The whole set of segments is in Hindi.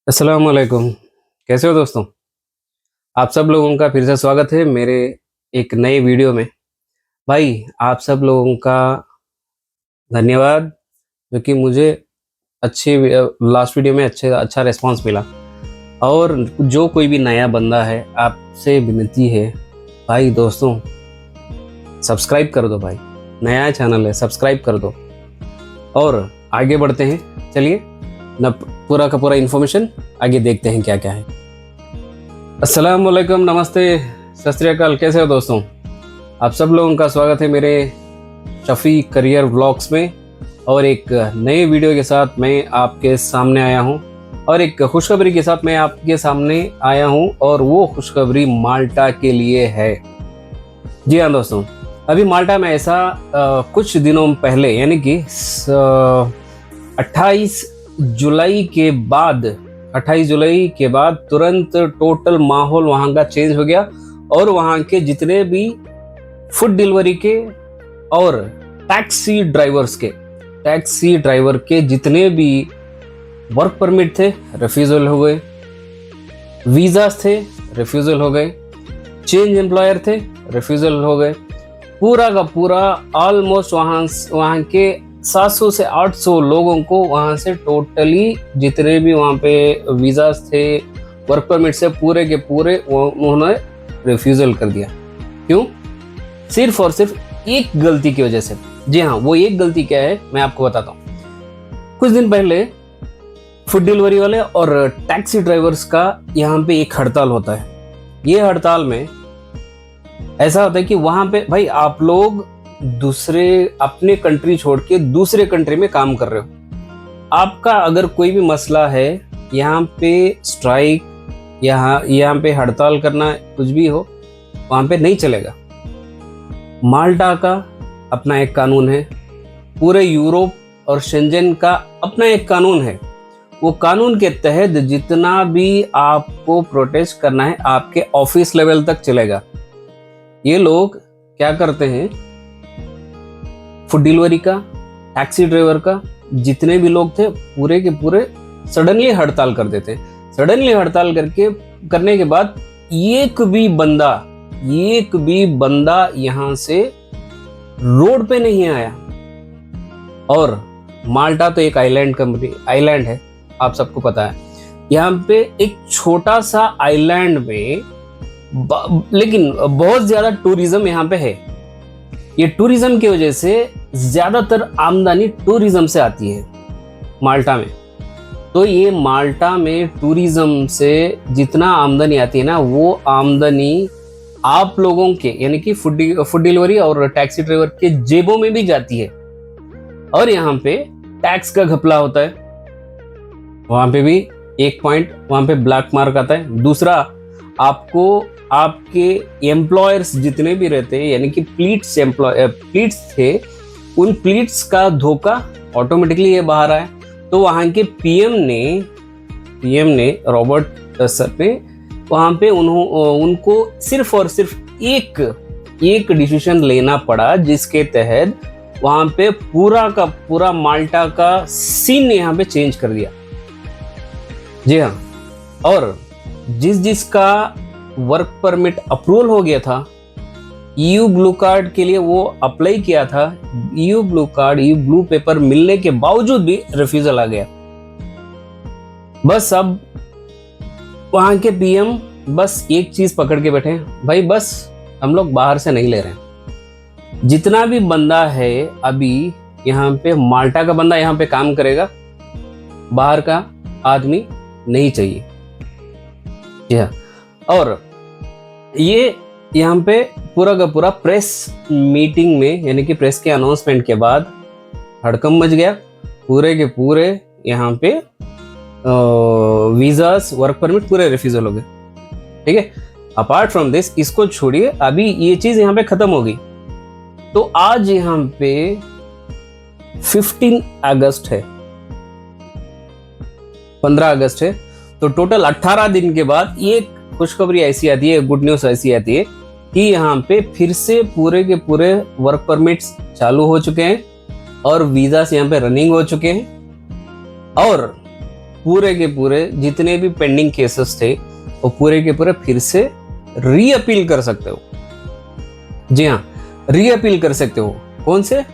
अस्सलाम वालेकुम। कैसे हो दोस्तों? आप सब लोगों का फिर से स्वागत है मेरे एक नए वीडियो में। भाई आप सब लोगों का धन्यवाद क्योंकि मुझे लास्ट वीडियो में अच्छा रिस्पांस मिला। और जो कोई भी नया बंदा है आपसे विनती है भाई दोस्तों सब्सक्राइब कर दो भाई। नया चैनल है सब्सक्राइब कर दो और आगे बढ़ते हैं। चलिए न पूरा का पूरा इन्फॉर्मेशन आगे देखते हैं क्या क्या है। अस्सलाम वालेकुम, नमस्ते, सत श्री अकाल। कैसे हो दोस्तों? आप सब लोगों का स्वागत है मेरे शफी करियर व्लॉग्स में और एक नए वीडियो के साथ मैं आपके सामने आया हूं और एक खुशखबरी के साथ मैं आपके सामने आया हूं और वो खुशखबरी माल्टा के लिए है। जी हाँ दोस्तों, अभी माल्टा में ऐसा कुछ दिनों पहले यानी कि 28 जुलाई के बाद तुरंत टोटल माहौल वहां का चेंज हो गया और वहां के जितने भी फूड डिलीवरी के और टैक्सी ड्राइवर के जितने भी वर्क परमिट थे रिफ्यूजल हो गए, वीजास थे रिफ्यूजल हो गए, चेंज एम्प्लॉयर थे रिफ्यूजल हो गए। पूरा का पूरा ऑलमोस्ट वहां के 700 से 800 लोगों को वहां से टोटली जितने भी वहां पे वीजास थे वर्क परमिट से पूरे के पूरे उन्होंने रिफ्यूजल कर दिया। क्यों? सिर्फ और सिर्फ एक गलती की वजह से। जी हाँ, वो एक गलती क्या है मैं आपको बताता हूँ। कुछ दिन पहले फूड डिलीवरी वाले और टैक्सी ड्राइवर्स का यहाँ पे एक हड़ताल होता है। ये हड़ताल में ऐसा होता है कि वहां पे भाई आप लोग दूसरे अपने कंट्री छोड़ के दूसरे कंट्री में काम कर रहे हो, आपका अगर कोई भी मसला है यहाँ पे स्ट्राइक यहाँ पे हड़ताल करना कुछ भी हो वहां पे नहीं चलेगा। माल्टा का अपना एक कानून है, पूरे यूरोप और शेंजन का अपना एक कानून है। वो कानून के तहत जितना भी आपको प्रोटेस्ट करना है आपके ऑफिस लेवल तक चलेगा। ये लोग क्या करते हैं, फूड डिलीवरी का टैक्सी ड्राइवर का जितने भी लोग थे पूरे के पूरे सडनली हड़ताल कर देते। सडनली हड़ताल करने के बाद एक भी बंदा यहाँ से रोड पे नहीं आया। और माल्टा तो एक आइलैंड है, आप सबको पता है। यहाँ पे एक छोटा सा आइलैंड में लेकिन बहुत ज्यादा टूरिज्म यहाँ पे है। ये टूरिज्म की वजह से ज्यादातर आमदनी टूरिज्म से आती है माल्टा में। तो ये माल्टा में टूरिज्म से जितना आमदनी आती है ना, वो आमदनी आप लोगों के यानी कि फूड डिलीवरी और टैक्सी ड्राइवर के जेबों में भी जाती है। और यहाँ पे टैक्स का घपला होता है, वहां पे भी एक पॉइंट वहां पे ब्लैक मार्क आता है। दूसरा, आपको आपके एम्प्लॉयर्स जितने भी रहते हैं यानी कि प्लीट्स थे, उन प्लीट्स का धोखा ऑटोमेटिकली ये बाहर आया। तो वहां के पीएम ने रॉबर्ट सर ने वहां पे उनको सिर्फ और सिर्फ एक डिसीजन लेना पड़ा जिसके तहत वहां पे पूरा का पूरा माल्टा का सीन यहाँ पे चेंज कर दिया। जी हाँ, और जिसका वर्क परमिट अप्रूवल हो गया था, ईयू ब्लू कार्ड के लिए वो अप्लाई किया था, ईयू ब्लू पेपर मिलने के बावजूद भी रिफ्यूजल आ गया। बस अब वहां के पीएम बस एक चीज पकड़ के बैठे हैं, भाई बस हम लोग बाहर से नहीं ले रहे हैं। जितना भी बंदा है अभी यहाँ पे माल्टा का बंदा यहाँ पे काम करेगा, बाहर का आदमी नहीं चाहिए। और ये यहाँ पे पूरा का पूरा प्रेस मीटिंग में यानी कि प्रेस के अनाउंसमेंट के बाद हड़कंप मच गया। पूरे के पूरे यहाँ पे वीजास वर्क परमिट पूरे रिफ्यूजल हो गए। ठीक है, अपार्ट फ्रॉम दिस इसको छोड़िए, अभी ये चीज यहाँ पे खत्म हो गई। तो आज यहाँ पे 15 अगस्त है, 15 अगस्त है। तो टोटल 18 दिन के बाद ये खुशखबरी ऐसी आती है, गुड न्यूज ऐसी आती है कि यहाँ पे फिर से पूरे के पूरे वर्क परमिट्स चालू हो चुके हैं और वीजास यहाँ पे रनिंग हो चुके हैं। और पूरे के पूरे जितने भी पेंडिंग केसेस थे वो पूरे के पूरे फिर से रीअपील कर सकते हो। जी हाँ, रीअपील कर सकते हो। कौन से?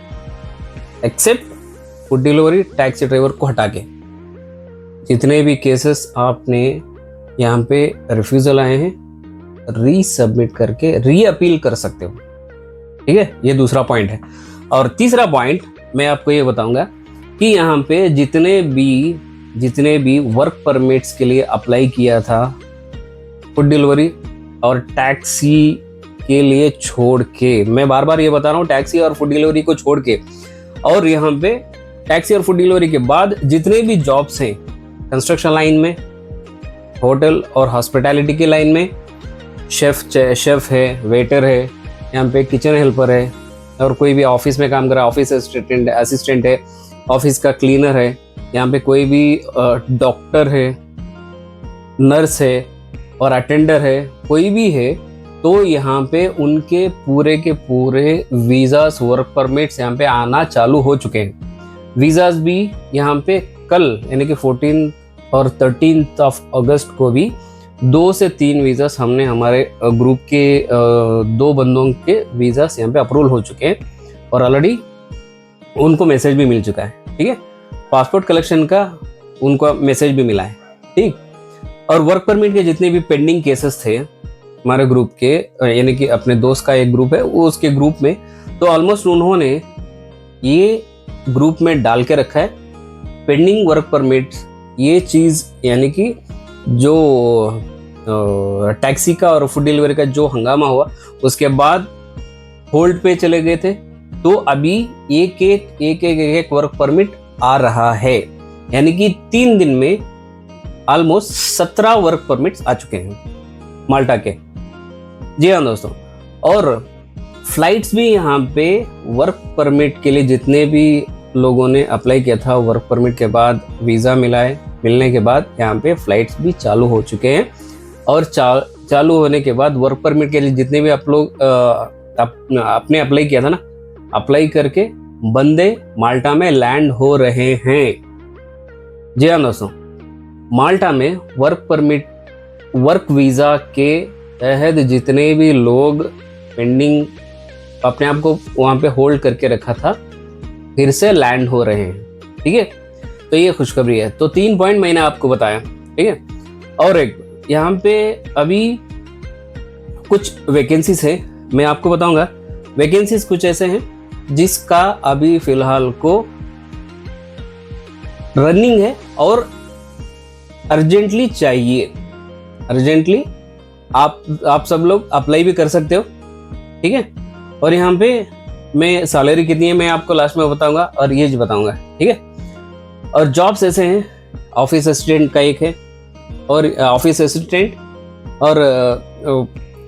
Except food delivery taxi driver को हटा के जितने भी केसेस आपने यहाँ पे रिफ्यूजल आए हैं, रीसबमिट करके रीअपील कर सकते हो। ठीक है, ये दूसरा पॉइंट है। और तीसरा पॉइंट मैं आपको ये बताऊंगा कि यहाँ पे जितने भी वर्क परमिट्स के लिए अप्लाई किया था फूड डिलीवरी और टैक्सी के लिए छोड़ के, मैं बार बार ये बता रहा हूँ, टैक्सी और फूड डिलीवरी को छोड़ के, और यहाँ पे टैक्सी और फूड डिलीवरी के बाद जितने भी जॉब्स हैं कंस्ट्रक्शन लाइन में, होटल और हॉस्पिटैलिटी की लाइन में, शेफ है, वेटर है, यहाँ पे किचन हेल्पर है, और कोई भी ऑफिस में काम कर रहा है, ऑफिस असिस्टेंट है, ऑफिस का क्लीनर है, यहाँ पे कोई भी डॉक्टर है, नर्स है और अटेंडर है, कोई भी है, तो यहाँ पे उनके पूरे के पूरे वीज़ास, वर्क परमिट्स यहाँ पे आना चालू हो चुके हैं। वीज़ास भी यहाँ पे कल यानी कि 14 और 13 अगस्त को भी 2 से 3 वीज़ास हमने हमारे ग्रुप के 2 बंदों के वीज़ास यहाँ पे अप्रूवल हो चुके हैं और ऑलरेडी उनको मैसेज भी मिल चुका है। ठीक है, पासपोर्ट कलेक्शन का उनको मैसेज भी मिला है। ठीक, और वर्क परमिट के जितने भी पेंडिंग केसेस थे हमारे ग्रुप के, यानी कि अपने दोस्त का एक ग्रुप है, वो उसके ग्रुप में, तो ऑलमोस्ट उन्होंने ये ग्रुप में डाल के रखा है पेंडिंग वर्क परमिट। ये चीज़ यानी कि जो टैक्सी का और फूड डिलीवरी का जो हंगामा हुआ उसके बाद होल्ड पे चले गए थे, तो अभी एक वर्क परमिट आ रहा है, यानी कि 3 दिन में ऑलमोस्ट 17 वर्क परमिट्स आ चुके हैं माल्टा के। जी हाँ दोस्तों, और फ्लाइट्स भी यहाँ पे वर्क परमिट के लिए जितने भी लोगों ने अप्लाई किया था, वर्क परमिट के बाद वीज़ा मिला है, मिलने के बाद यहाँ पे फ्लाइट्स भी चालू हो चुके हैं। और चालू होने के बाद वर्क परमिट के लिए जितने भी आप लोग आपने अप्लाई किया था ना, अप्लाई करके बंदे माल्टा में लैंड हो रहे हैं। जी हाँ दोस्तों, माल्टा में वर्क परमिट, वर्क वीज़ा के तहत जितने भी लोग पेंडिंग अपने आप को वहाँ पे होल्ड करके रखा था, फिर से लैंड हो रहे हैं। ठीक है, तो ये खुशखबरी है। तो 3 पॉइंट मैंने आपको बताया। ठीक है, और एक यहाँ पे अभी कुछ वैकेंसीज है, मैं आपको बताऊंगा। वैकेंसीज कुछ ऐसे हैं जिसका अभी फिलहाल को रनिंग है और अर्जेंटली चाहिए। अर्जेंटली आप सब लोग अप्लाई भी कर सकते हो। ठीक है, और यहाँ पे मैं सैलरी कितनी है मैं आपको लास्ट में बताऊंगा और एज बताऊंगा। ठीक है, और जॉब्स ऐसे हैं, ऑफिस असिस्टेंट का एक है, और ऑफिस असिस्टेंट और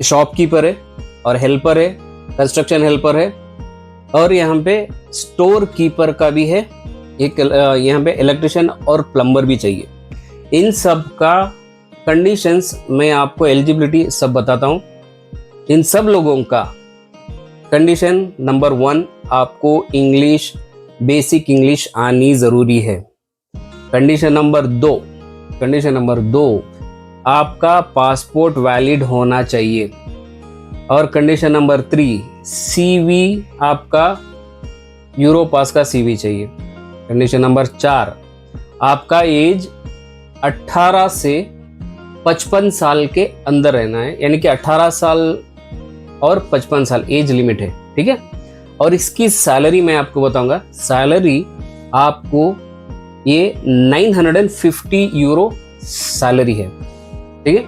शॉपकीपर है, और हेल्पर है, कंस्ट्रक्शन हेल्पर है, और यहाँ पे स्टोर कीपर का भी है एक, यहाँ पे इलेक्ट्रिशियन और प्लम्बर भी चाहिए। इन सब का कंडीशंस मैं आपको एलिजिबिलिटी सब बताता हूँ। इन सब लोगों का कंडीशन नंबर 1, आपको इंग्लिश, बेसिक इंग्लिश आनी ज़रूरी है। कंडीशन नंबर 2, आपका पासपोर्ट वैलिड होना चाहिए। और कंडीशन नंबर 3, सीवी आपका यूरोपास का सीवी चाहिए। कंडीशन नंबर 4, आपका एज 18 से 55 साल के अंदर रहना है, यानी कि 18 साल और 55 साल एज लिमिट है। ठीक है, और इसकी सैलरी मैं आपको बताऊंगा। सैलरी आपको ये 950 यूरो सैलरी है। ठीक है,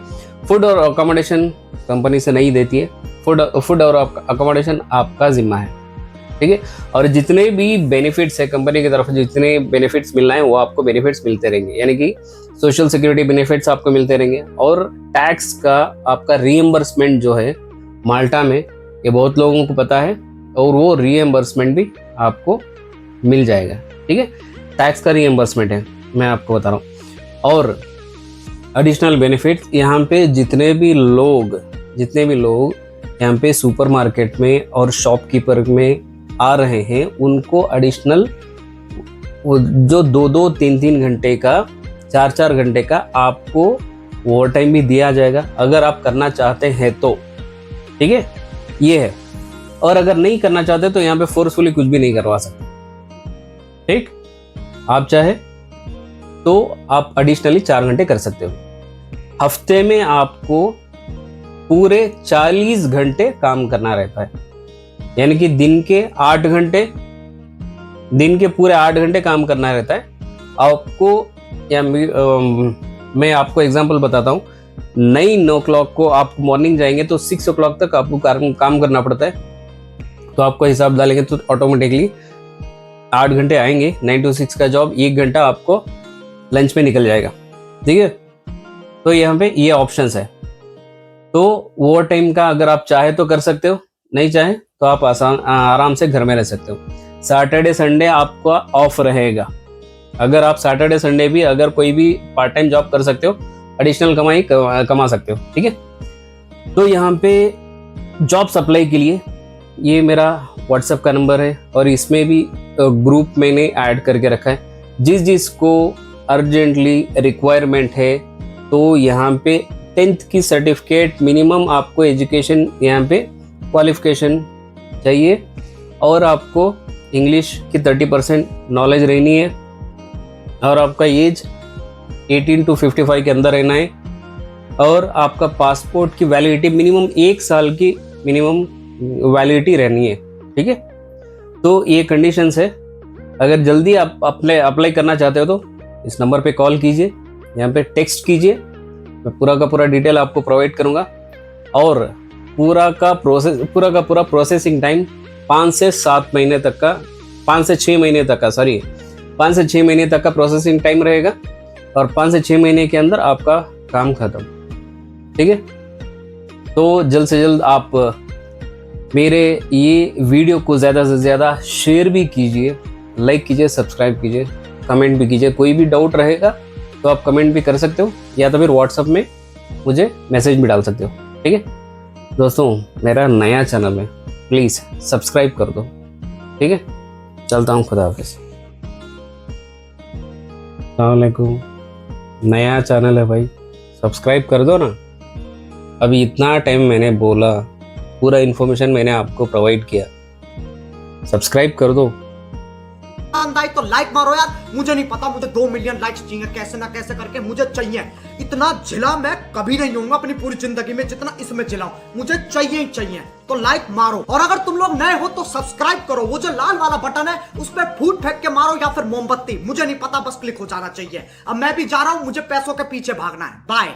फूड और अकोमोडेशन कंपनी से नहीं देती है, फूड और अकोमोडेशन आपका जिम्मा है। ठीक है, और जितने भी बेनिफिट्स है कंपनी की तरफ, जितने बेनिफिट्स मिलना है वो आपको बेनिफिट्स मिलते रहेंगे, यानी कि सोशल सिक्योरिटी बेनिफिट्स आपको मिलते रहेंगे। और टैक्स का आपका रीएम्बर्समेंट जो है माल्टा में, ये बहुत लोगों को पता है, और वो रीएम्बर्समेंट भी आपको मिल जाएगा। ठीक है, टैक्स का रीएम्बर्समेंट है, मैं आपको बता रहा हूँ। और एडिशनल बेनिफिट्स, यहाँ पे जितने भी लोग यहाँ पे सुपरमार्केट में और शॉपकीपर में आ रहे हैं, उनको एडिशनल जो 2-2, 3-3 घंटे का 4-4 घंटे का आपको ओवर टाइम भी दिया जाएगा अगर आप करना चाहते हैं तो, ठीक है, ये है। और अगर नहीं करना चाहते तो यहाँ पे फोर्सफुली कुछ भी नहीं करवा सकते, ठीक। आप चाहे तो आप एडिशनली 4 घंटे कर सकते हो। हफ्ते में आपको पूरे 40 घंटे काम करना रहता है, यानी कि दिन के पूरे 8 घंटे काम करना रहता है आपको। या मैं आपको एग्जांपल बताता हूँ, 9 o'clock को आप मॉर्निंग जाएंगे तो 6 o'clock तक आपको काम करना पड़ता है। तो आपको हिसाब डालेंगे तो ऑटोमेटिकली 8 घंटे आएंगे, 9 to 6 का जॉब, 1 घंटा आपको लंच में निकल जाएगा, ठीक है। तो यहाँ पे ये ऑप्शंस है। तो ओवर टाइम का अगर आप चाहे तो कर सकते हो, नहीं चाहे तो आप आराम से घर में रह सकते हो। सैटरडे संडे आपका ऑफ रहेगा। अगर आप सैटरडे संडे भी अगर कोई भी पार्ट टाइम जॉब कर सकते हो, एडिशनल कमाई कमा सकते हो, ठीक है। तो यहाँ पे जॉब अप्लाई के लिए ये मेरा व्हाट्सएप का नंबर है और इसमें भी ग्रुप मैंने ऐड करके रखा है। जिसको अर्जेंटली रिक्वायरमेंट है तो यहाँ पे 10th की सर्टिफिकेट मिनिमम आपको एजुकेशन यहाँ पे क्वालिफिकेशन चाहिए और आपको इंग्लिश की 30% नॉलेज रहनी है और आपका एज 18 to 55 के अंदर रहना है और आपका पासपोर्ट की वैलिडिटी मिनिमम 1 साल की मिनिमम वैलिडिटी रहनी है, ठीक है। तो ये कंडीशंस है। अगर जल्दी आप अप्लाई करना चाहते हो तो इस नंबर पे कॉल कीजिए, यहाँ पे टेक्स्ट कीजिए, मैं पूरा का पूरा डिटेल आपको प्रोवाइड करूँगा। और पूरा का पूरा प्रोसेसिंग टाइम 5 से 6 महीने तक का प्रोसेसिंग टाइम रहेगा और 5 से 6 महीने के अंदर आपका काम खत्म, ठीक है। तो जल्द से जल्द आप मेरे ये वीडियो को ज़्यादा से ज़्यादा शेयर भी कीजिए, लाइक कीजिए, सब्सक्राइब कीजिए, कमेंट भी कीजिए। कोई भी डाउट रहेगा तो आप कमेंट भी कर सकते हो या तो फिर व्हाट्सएप में मुझे मैसेज भी डाल सकते हो, ठीक है। दोस्तों मेरा नया चैनल है, प्लीज़ सब्सक्राइब कर दो, ठीक है। चलता हूँ, खुदा हाफिज़। अस्सलाम वालेकुम। नया चैनल है भाई, सब्सक्राइब कर दो ना। अभी इतना टाइम मैंने बोला, पूरा इन्फॉर्मेशन मैंने आपको प्रोवाइड किया, सब्सक्राइब कर दो। तो लाइक मारो यार, मुझे नहीं पता, मुझे 2 मिलियन लाइक्स चाहिए, कैसे ना कैसे करके मुझे चाहिए। इतना झिला मैं कभी नहीं होऊंगा अपनी पूरी जिंदगी में जितना इसमें झिला हूं, मुझे चाहिए ही चाहिए। तो लाइक मारो और अगर तुम लोग नए हो तो सब्सक्राइब करो। वो जो लाल वाला बटन है उस पर फूट फेंक के मारो या फिर मोमबत्ती, मुझे नहीं पता, बस क्लिक हो जाना चाहिए। अब मैं भी जा रहा हूं, मुझे पैसों के पीछे भागना है। बाय।